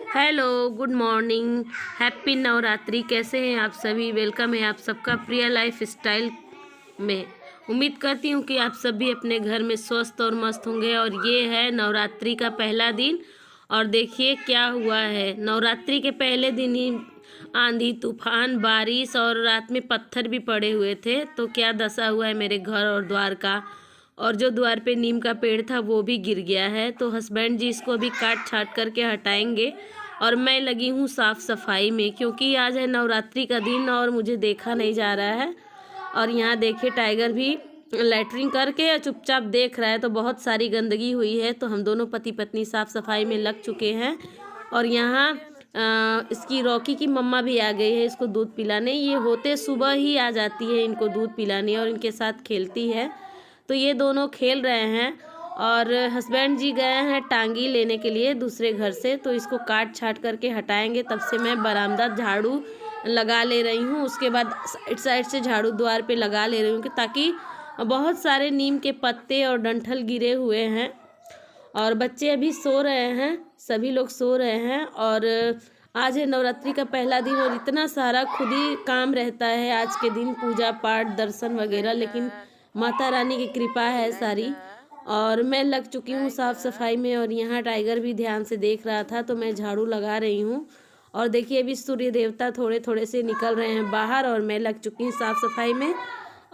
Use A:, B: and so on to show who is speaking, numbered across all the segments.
A: Hello, good morning, happy Navratri. कैसे हैं आप सभी? वेलकम है आप सबका प्रिया लाइफ स्टाइल में। उम्मीद करती हूँ कि आप सभी अपने घर में स्वस्थ और मस्त होंगे। और ये है नवरात्रि का पहला दिन। और देखिए क्या हुआ है, नवरात्रि के पहले दिन ही आंधी तूफान बारिश और रात में पत्थर भी पड़े हुए थे। तो क्या दशा हुआ है मेरे घर और द्वार का। और जो द्वार पे नीम का पेड़ था वो भी गिर गया है। तो हस्बैंड जी इसको अभी काट छाट करके हटाएंगे। और मैं लगी हूँ साफ़ सफाई में, क्योंकि आज है नवरात्रि का दिन और मुझे देखा नहीं जा रहा है। और यहाँ देखिए टाइगर भी लैटरिंग करके चुपचाप देख रहा है। तो बहुत सारी गंदगी हुई है, तो हम दोनों पति पत्नी साफ़ सफाई में लग चुके हैं। और यहाँ इसकी रॉकी की मम्मा भी आ गई है इसको दूध पिलाने। ये होते सुबह ही आ जाती है इनको दूध पिलाने और इनके साथ खेलती है। तो ये दोनों खेल रहे हैं। और हस्बैंड जी गए हैं टांगी लेने के लिए दूसरे घर से। तो इसको काट छाट करके हटाएंगे। तब से मैं बरामदा झाड़ू लगा ले रही हूँ। उसके बाद साइड साइड से झाड़ू द्वार पे लगा ले रही हूँ कि ताकि बहुत सारे नीम के पत्ते और डंठल गिरे हुए हैं। और बच्चे अभी सो रहे हैं, सभी लोग सो रहे हैं। और आज है नवरात्रि का पहला दिन और इतना सारा खुद ही काम रहता है आज के दिन, पूजा पाठ दर्शन वगैरह। लेकिन माता रानी की कृपा है सारी। और मैं लग चुकी हूँ साफ़ सफाई में। और यहाँ टाइगर भी ध्यान से देख रहा था तो मैं झाड़ू लगा रही हूँ। और देखिए अभी सूर्य देवता थोड़े थोड़े से निकल रहे हैं बाहर और मैं लग चुकी हूँ साफ़ सफाई में।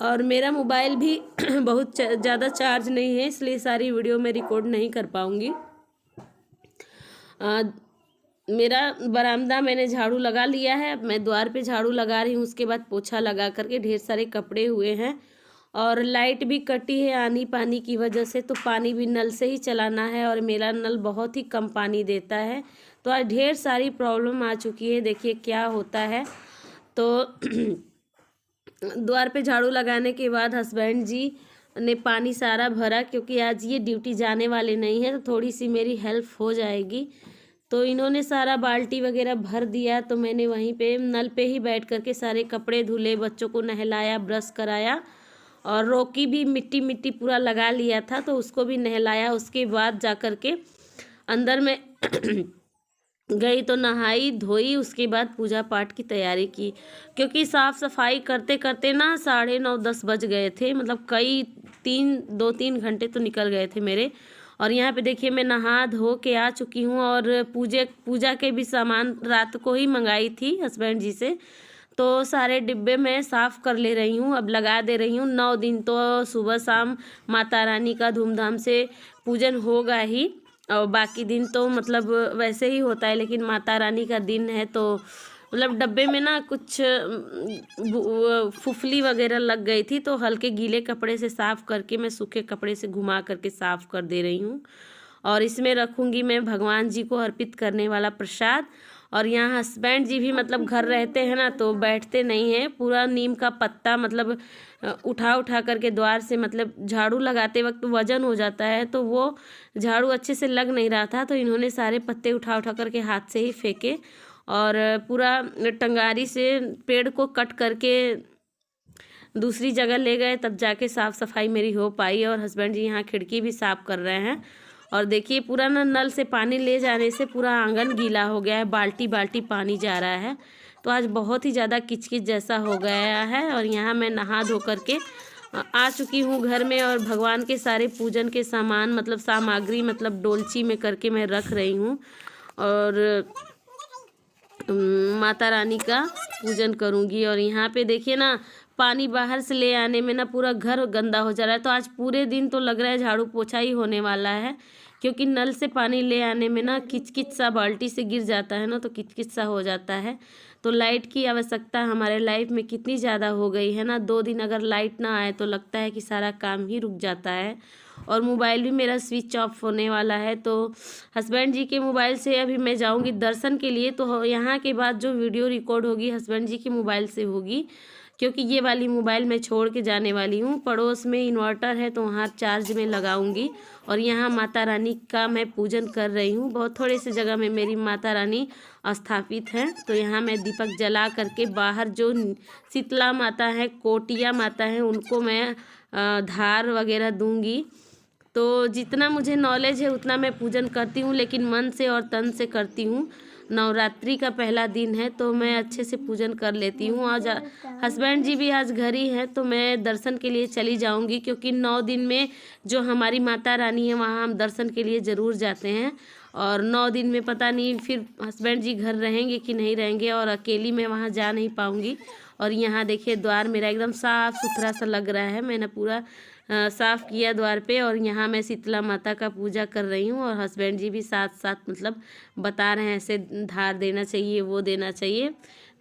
A: और मेरा मोबाइल भी बहुत ज़्यादा चार्ज नहीं है, इसलिए सारी वीडियो मैं रिकॉर्ड नहीं कर पाऊँगी। मेरा बरामदा मैंने झाड़ू लगा लिया है। अब मैं द्वार पे झाड़ू लगा रही हूँ, उसके बाद पोछा लगा करके ढेर सारे कपड़े हुए हैं। और लाइट भी कटी है आनी पानी की वजह से, तो पानी भी नल से ही चलाना है। और मेरा नल बहुत ही कम पानी देता है, तो आज ढेर सारी प्रॉब्लम आ चुकी है। देखिए क्या होता है। तो द्वार पे झाड़ू लगाने के बाद हस्बैंड जी ने पानी सारा भरा, क्योंकि आज ये ड्यूटी जाने वाले नहीं है, तो थोड़ी सी मेरी हेल्प हो जाएगी। तो इन्होंने सारा बाल्टी वगैरह भर दिया। तो मैंने वहीं पे नल पे ही बैठ करके सारे कपड़े धुले, बच्चों को नहलाया, ब्रश कराया। और रॉकी भी मिट्टी मिट्टी पूरा लगा लिया था तो उसको भी नहलाया। उसके बाद जा कर के अंदर में गई तो नहाई धोई। उसके बाद पूजा पाठ की तैयारी की, क्योंकि साफ़ सफाई करते करते ना 9:30-10 बज गए थे। मतलब कई 2-3 घंटे तो निकल गए थे मेरे। और यहाँ पे देखिए मैं नहा धो के आ चुकी हूँ। और पूजा के भी सामान रात को ही मंगाई थी हस्बैंड जी से, तो सारे डिब्बे मैं साफ़ कर ले रही हूँ, अब लगा दे रही हूँ। 9 दिन तो सुबह शाम माता रानी का धूमधाम से पूजन होगा ही। और बाकी दिन तो मतलब वैसे ही होता है, लेकिन माता रानी का दिन है तो मतलब डब्बे में ना कुछ फुफली वगैरह लग गई थी, तो हल्के गीले कपड़े से साफ़ करके मैं सूखे कपड़े से घुमा करके साफ़ कर दे रही हूँ। और इसमें रखूँगी मैं भगवान जी को अर्पित करने वाला प्रसाद। और यहाँ हस्बैंड जी भी मतलब घर रहते हैं ना तो बैठते नहीं हैं। पूरा नीम का पत्ता मतलब उठा उठा करके द्वार से, मतलब झाड़ू लगाते वक्त वजन हो जाता है तो वो झाड़ू अच्छे से लग नहीं रहा था, तो इन्होंने सारे पत्ते उठा उठा करके हाथ से ही फेंके। और पूरा टंगारी से पेड़ को कट करके दूसरी जगह ले गए, तब जाके साफ़ सफाई मेरी हो पाई। और हस्बैंड जी यहाँ खिड़की भी साफ़ कर रहे हैं। और देखिए पूरा ना नल से पानी ले जाने से पूरा आंगन गीला हो गया है, बाल्टी बाल्टी पानी जा रहा है। तो आज बहुत ही ज़्यादा किचकिच जैसा हो गया है। और यहाँ मैं नहा धो करके आ चुकी हूँ घर में। और भगवान के सारे पूजन के सामान मतलब सामग्री मतलब डोलची में करके मैं रख रही हूँ। और माता रानी का पूजन करूँगी। और यहाँ पे देखिए ना पानी बाहर से ले आने में ना पूरा घर गंदा हो जा रहा है। तो आज पूरे दिन तो लग रहा है झाड़ू पोछा ही होने वाला है, क्योंकि नल से पानी ले आने में ना किचकिच सा बाल्टी से गिर जाता है ना तो किचकिच सा हो जाता है। तो लाइट की आवश्यकता हमारे लाइफ में कितनी ज़्यादा हो गई है ना। 2 दिन अगर लाइट ना आए तो लगता है कि सारा काम ही रुक जाता है। और मोबाइल भी मेरा स्विच ऑफ होने वाला है। तो हस्बैंड जी के मोबाइल से अभी मैं जाऊंगी दर्शन के लिए, तो यहाँ के बाद जो वीडियो रिकॉर्ड होगी हस्बैंड जी के मोबाइल से होगी, क्योंकि ये वाली मोबाइल मैं छोड़ के जाने वाली हूँ। पड़ोस में इन्वर्टर है तो वहाँ चार्ज में लगाऊंगी। और यहाँ माता रानी का मैं पूजन कर रही हूँ। बहुत थोड़े से जगह में मेरी माता रानी स्थापित हैं। तो यहाँ मैं दीपक जला करके बाहर जो शीतला माता है, कोटिया माता है, उनको मैं धार वगैरह दूंगी। तो जितना मुझे नॉलेज है उतना मैं पूजन करती हूँ, लेकिन मन से और तन से करती हूँ। नवरात्रि का पहला दिन है तो मैं अच्छे से पूजन कर लेती हूँ। आज हस्बैंड जी भी आज घर ही हैं तो मैं दर्शन के लिए चली जाऊँगी, क्योंकि 9 दिन में जो हमारी माता रानी है वहाँ हम दर्शन के लिए ज़रूर जाते हैं। और 9 दिन में पता नहीं फिर हस्बैंड जी घर रहेंगे कि नहीं रहेंगे, और अकेली मैं वहाँ जा नहीं पाऊँगी। और यहाँ देखिए द्वार मेरा एकदम साफ़ सुथरा सा लग रहा है, मैंने पूरा साफ़ किया द्वार पे। और यहाँ मैं शीतला माता का पूजा कर रही हूँ, और हस्बैंड जी भी साथ साथ मतलब बता रहे हैं ऐसे धार देना चाहिए, वो देना चाहिए।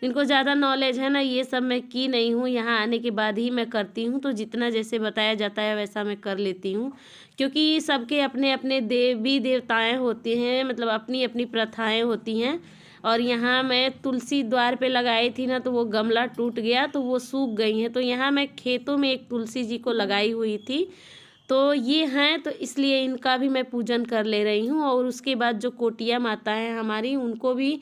A: इनको ज़्यादा नॉलेज है ना, ये सब मैं की नहीं हूँ, यहाँ आने के बाद ही मैं करती हूँ। तो जितना जैसे बताया जाता है वैसा मैं कर लेती हूँ, क्योंकि सबके अपने अपने देवी देवताएँ होते हैं, मतलब अपनी अपनी प्रथाएँ होती हैं। और यहाँ मैं तुलसी द्वार पे लगाई थी ना, तो वो गमला टूट गया तो वो सूख गई हैं। तो यहाँ मैं खेतों में एक तुलसी जी को लगाई हुई थी, तो ये हैं, तो इसलिए इनका भी मैं पूजन कर ले रही हूँ। और उसके बाद जो कोटिया माता हैं हमारी, उनको भी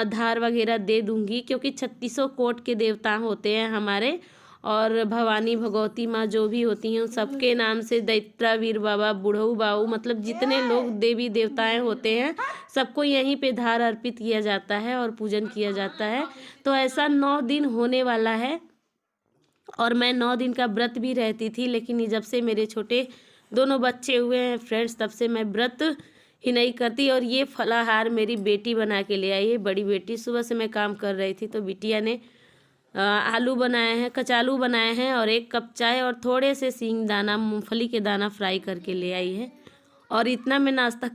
A: धार वगैरह दे दूँगी, क्योंकि 36 कोट के देवता होते हैं हमारे। और भवानी भगवती माँ जो भी होती हैं उन सबके नाम से, दैत्रा वीर बाबा, बुढ़ऊ बाऊ, मतलब जितने लोग देवी देवताएं होते हैं सबको यहीं पे धार अर्पित किया जाता है और पूजन किया जाता है। तो ऐसा 9 दिन होने वाला है। और मैं 9 दिन का व्रत भी रहती थी, लेकिन ये जब से मेरे छोटे दोनों बच्चे हुए हैं फ्रेंड्स, तब से मैं व्रत ही नहीं करती। और ये फलाहार मेरी बेटी बना के ले आई है, बड़ी बेटी। सुबह से मैं काम कर रही थी तो बिटिया ने आलू बनाए हैं, कचालू बनाए हैं, और 1 कप चाय और थोड़े से सींग दाना, मूंगफली के दाना फ्राई करके ले आई है। और इतना मैं नाश्ता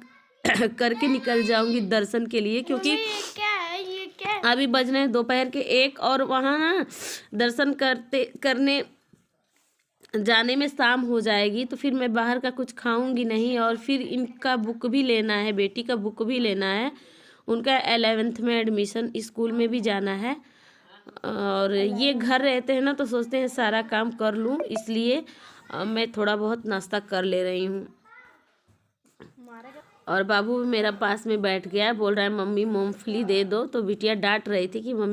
A: करके निकल जाऊंगी दर्शन के लिए, क्योंकि अभी बज रहे हैं दोपहर के 1, और वहाँ ना दर्शन करने जाने में शाम हो जाएगी। तो फिर मैं बाहर का कुछ खाऊंगी नहीं। और फिर इनका बुक भी लेना है, बेटी का बुक भी लेना है, उनका 11th में एडमिशन, स्कूल में भी जाना है। और ये घर रहते हैं ना तो सोचते हैं सारा काम कर लूँ, इसलिए मैं थोड़ा बहुत नाश्ता कर ले रही हूँ। और बाबू भी मेरा पास में बैठ गया, बोल रहा है मम्मी मूंगफली दे दो। तो बिटिया डांट रही थी कि मम्मी